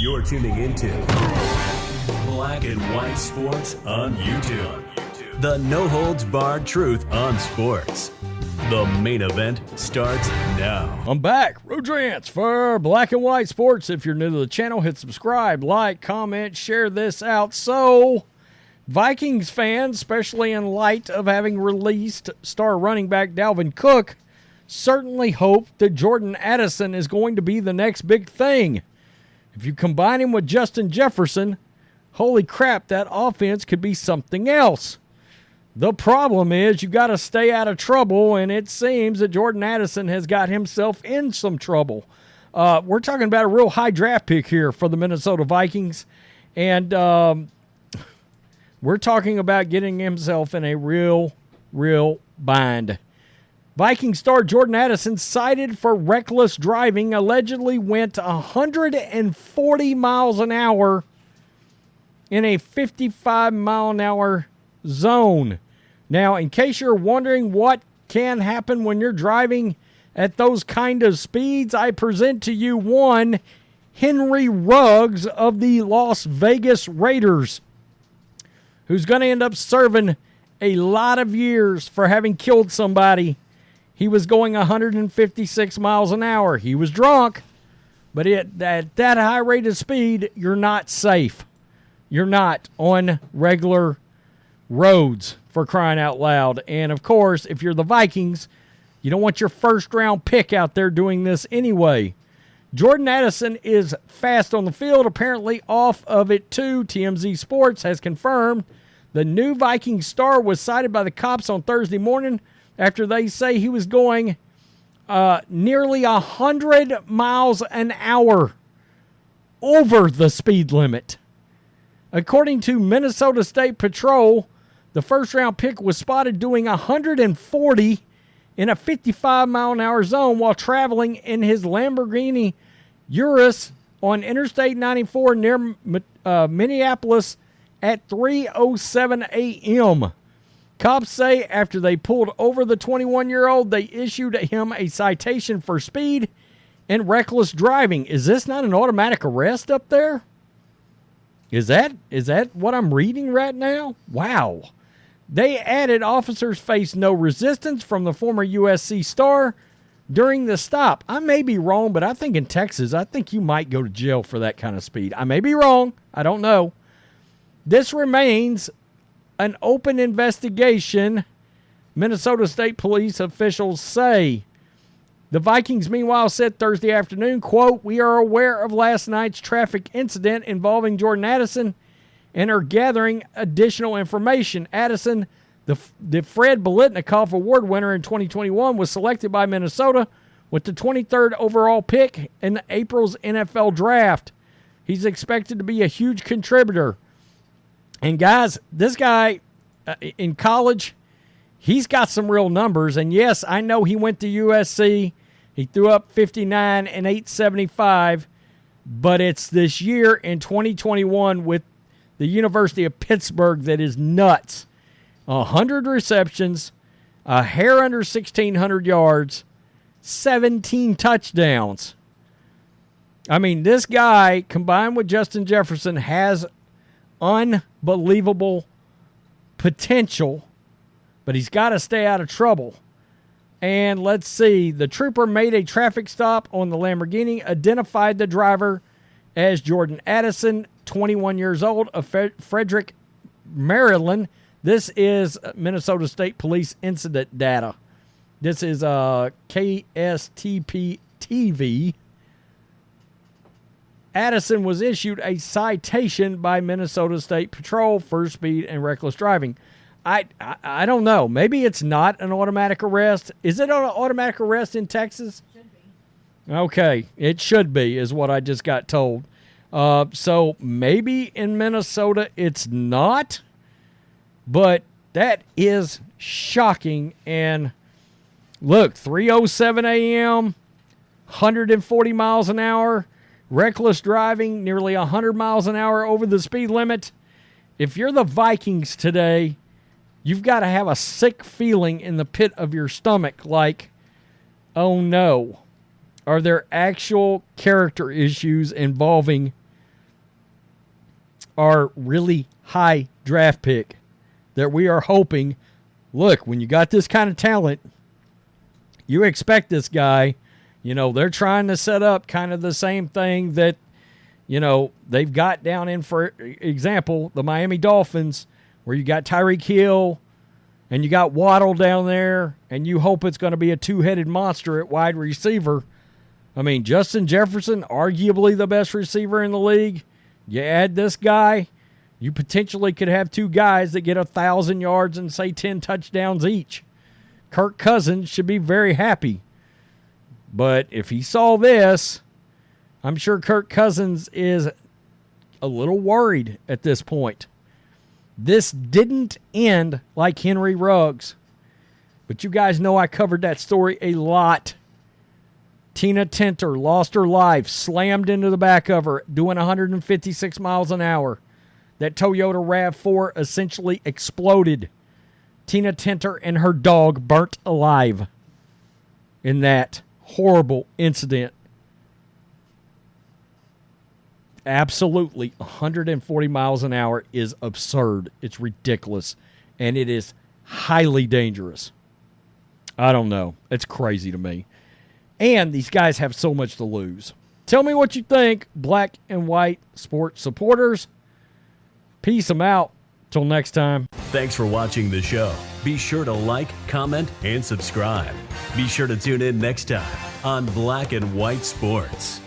You're tuning into Black and White Sports on YouTube. The no-holds-barred truth on sports. The main event starts now. I'm back. Rodrance for Black and White Sports. If you're new to the channel, hit subscribe, like, comment, share this out. So, Vikings fans, especially in light of having released star running back Dalvin Cook, certainly hope that Jordan Addison is going to be the next big thing. If you combine him with Justin Jefferson, holy crap, that offense could be something else. The problem is you got to stay out of trouble, and it seems that Jordan Addison has got himself in some trouble. We're talking about a real high draft pick here for the Minnesota Vikings, and we're talking about getting himself in a real bind. Viking star Jordan Addison, cited for reckless driving, allegedly went 140 miles an hour in a 55-mile-an-hour zone. Now, in case you're wondering what can happen when you're driving at those kind of speeds, I present to you one Henry Ruggs of the Las Vegas Raiders, who's going to end up serving a lot of years for having killed somebody. He was going 156 miles an hour. He was drunk, but at that high rate of speed, you're not safe. You're not on regular roads, for crying out loud. And, of course, if you're the Vikings, you don't want your first-round pick out there doing this anyway. Jordan Addison is fast on the field, apparently off of it too. TMZ Sports has confirmed the new Viking star was cited by the cops on Thursday morning after they say he was going nearly 100 miles an hour over the speed limit. According to Minnesota State Patrol, the first-round pick was spotted doing 140 in a 55-mile-an-hour zone while traveling in his Lamborghini Urus on Interstate 94 near Minneapolis at 3:07 a.m. Cops say after they pulled over the 21-year-old, they issued him a citation for speed and reckless driving. Is this not an automatic arrest up there? Is that what I'm reading right now? Wow. They added officers faced no resistance from the former USC star during the stop. I may be wrong, but I think in Texas, I think you might go to jail for that kind of speed. I may be wrong. I don't know. This remains an open investigation, Minnesota State Police officials say. The Vikings, meanwhile, said Thursday afternoon, quote, "We are aware of last night's traffic incident involving Jordan Addison and are gathering additional information." Addison, the Fred Biletnikoff Award winner in 2021, was selected by Minnesota with the 23rd overall pick in April's NFL draft. He's expected to be a huge contributor. And guys, this guy in college, he's got some real numbers. And yes, I know he went to USC. He threw up 59 and 875. But it's this year in 2021 with the University of Pittsburgh that is nuts. 100 receptions, a hair under 1,600 yards, 17 touchdowns. I mean, this guy, combined with Justin Jefferson, has unbelievable potential, but he's got to stay out of trouble. And let's see, the trooper made a traffic stop on the Lamborghini, identified the driver as Jordan Addison, 21 years old, of Frederick, Maryland. This is Minnesota State Police incident data. This is KSTP TV. Addison was issued a citation by Minnesota State Patrol for speed and reckless driving. I don't know. Maybe it's not an automatic arrest. Is it an automatic arrest in Texas? Should be. Okay, it should be, is what I just got told. So maybe in Minnesota it's not, but that is shocking. And look, 3:07 a.m., 140 miles an hour. Reckless driving, nearly 100 miles an hour over the speed limit. If you're the Vikings today, you've got to have a sick feeling in the pit of your stomach like, oh no, are there actual character issues involving our really high draft pick that we are hoping, look, when you got this kind of talent, you expect this guy, they're trying to set up kind of the same thing that, they've got down in, for example, the Miami Dolphins, where you got Tyreek Hill and you got Waddle down there, and you hope it's going to be a two-headed monster at wide receiver. I mean, Justin Jefferson, arguably the best receiver in the league. You add this guy, you potentially could have two guys that get 1,000 yards and, say, 10 touchdowns each. Kirk Cousins should be very happy. But if he saw this, I'm sure Kirk Cousins is a little worried at this point. This didn't end like Henry Ruggs. But you guys know I covered that story a lot. Tina Tinter lost her life, slammed into the back of her, doing 156 miles an hour. That Toyota RAV4 essentially exploded. Tina Tinter and her dog burnt alive in that horrible incident. Absolutely, 140 miles an hour is absurd. It's ridiculous. And it is highly dangerous. I don't know. It's crazy to me. And these guys have so much to lose. Tell me what you think, black and white sports supporters. Peace them out. Till next time. Thanks for watching the show. Be sure to like, comment, and subscribe. Be sure to tune in next time on Black and White Sports.